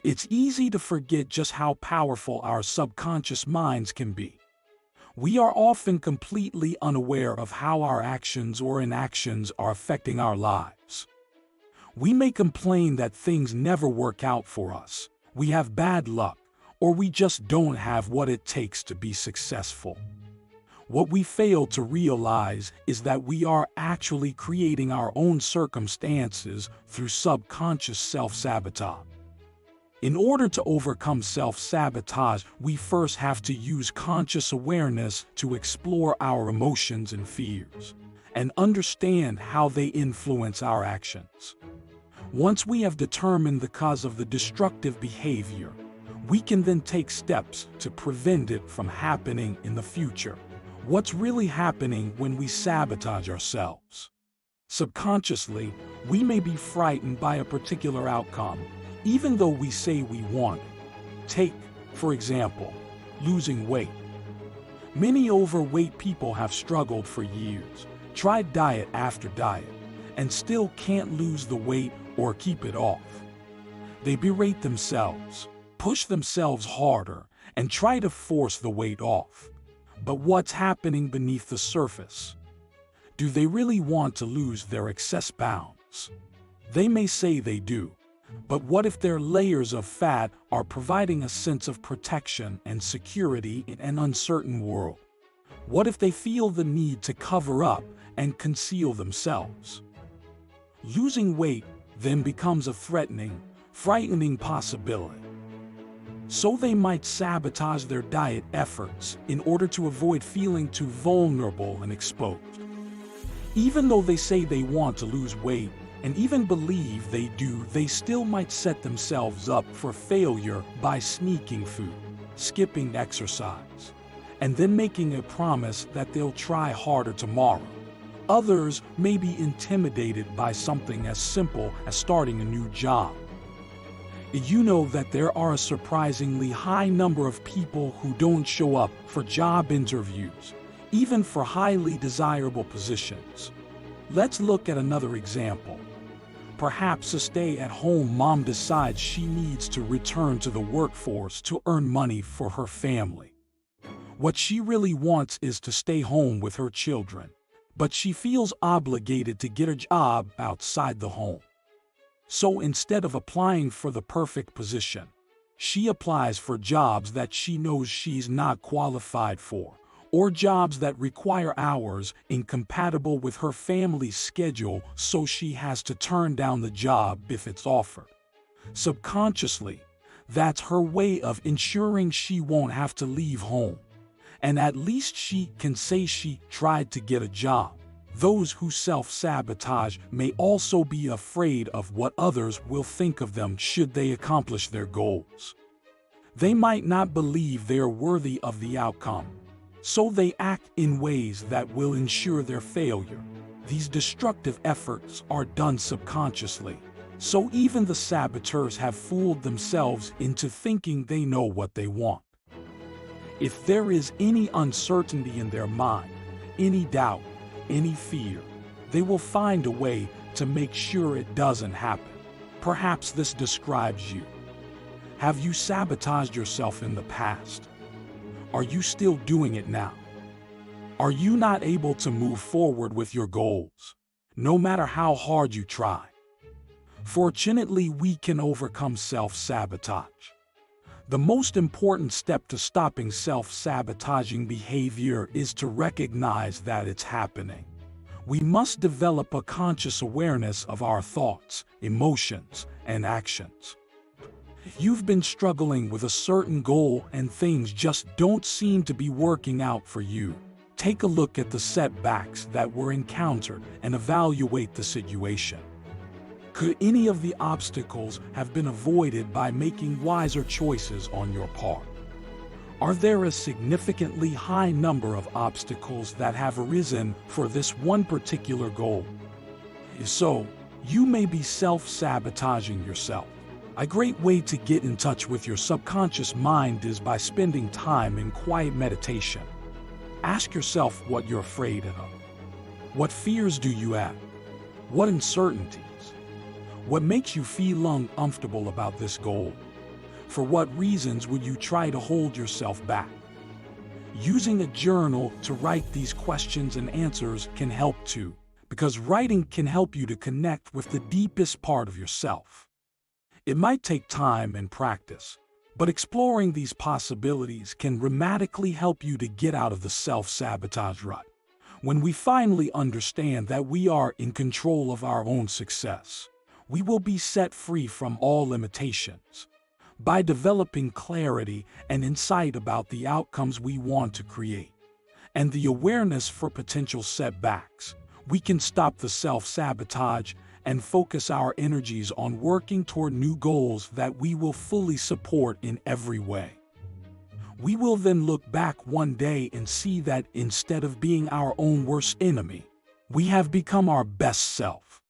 It's easy to forget just how powerful our subconscious minds can be. We are often completely unaware of how our actions or inactions are affecting our lives. We may complain that things never work out for us, we have bad luck, or we just don't have what it takes to be successful. What we fail to realize is that we are actually creating our own circumstances through subconscious self-sabotage. In order to overcome self-sabotage, we first have to use conscious awareness to explore our emotions and fears, and understand how they influence our actions. Once we have determined the cause of the destructive behavior, we can then take steps to prevent it from happening in the future. What's really happening when we sabotage ourselves? Subconsciously, we may be frightened by a particular outcome, even though we say we want it. Take, for example, losing weight. Many overweight people have struggled for years, tried diet after diet, and still can't lose the weight or keep it off. They berate themselves, push themselves harder, and try to force the weight off. But what's happening beneath the surface? Do they really want to lose their excess pounds? They may say they do, but what if their layers of fat are providing a sense of protection and security in an uncertain world? What if they feel the need to cover up and conceal themselves? Losing weight then becomes a frightening possibility. So they might sabotage their diet efforts in order to avoid feeling too vulnerable and exposed. Even though they say they want to lose weight, and even believe they do, they still might set themselves up for failure by sneaking food, skipping exercise, and then making a promise that they'll try harder tomorrow. Others may be intimidated by something as simple as starting a new job. You know that there are a surprisingly high number of people who don't show up for job interviews, even for highly desirable positions. Let's look at another example. Perhaps a stay-at-home mom decides she needs to return to the workforce to earn money for her family. What she really wants is to stay home with her children, but she feels obligated to get a job outside the home. So instead of applying for the perfect position, she applies for jobs that she knows she's not qualified for, or jobs that require hours incompatible with her family's schedule, so she has to turn down the job if it's offered. Subconsciously, that's her way of ensuring she won't have to leave home, and at least she can say she tried to get a job. Those who self-sabotage may also be afraid of what others will think of them should they accomplish their goals. They might not believe they are worthy of the outcome, so they act in ways that will ensure their failure. These destructive efforts are done subconsciously, so even the saboteurs have fooled themselves into thinking they know what they want. If there is any uncertainty in their mind, any doubt, any fear, they will find a way to make sure it doesn't happen. Perhaps this describes you. Have you sabotaged yourself in the past? Are you still doing it now? Are you not able to move forward with your goals, no matter how hard you try? Fortunately, we can overcome self-sabotage. The most important step to stopping self-sabotaging behavior is to recognize that it's happening. We must develop a conscious awareness of our thoughts, emotions, and actions. You've been struggling with a certain goal and things just don't seem to be working out for you. Take a look at the setbacks that were encountered and evaluate the situation. Could any of the obstacles have been avoided by making wiser choices on your part? Are there a significantly high number of obstacles that have arisen for this one particular goal? If so, you may be self-sabotaging yourself. A great way to get in touch with your subconscious mind is by spending time in quiet meditation. Ask yourself what you're afraid of. What fears do you have? What uncertainties? What makes you feel uncomfortable about this goal? For what reasons would you try to hold yourself back? Using a journal to write these questions and answers can help too, because writing can help you to connect with the deepest part of yourself. It might take time and practice, but exploring these possibilities can dramatically help you to get out of the self-sabotage rut. When we finally understand that we are in control of our own success, we will be set free from all limitations. By developing clarity and insight about the outcomes we want to create, and the awareness for potential setbacks, we can stop the self-sabotage and focus our energies on working toward new goals that we will fully support in every way. We will then look back one day and see that instead of being our own worst enemy, we have become our best self.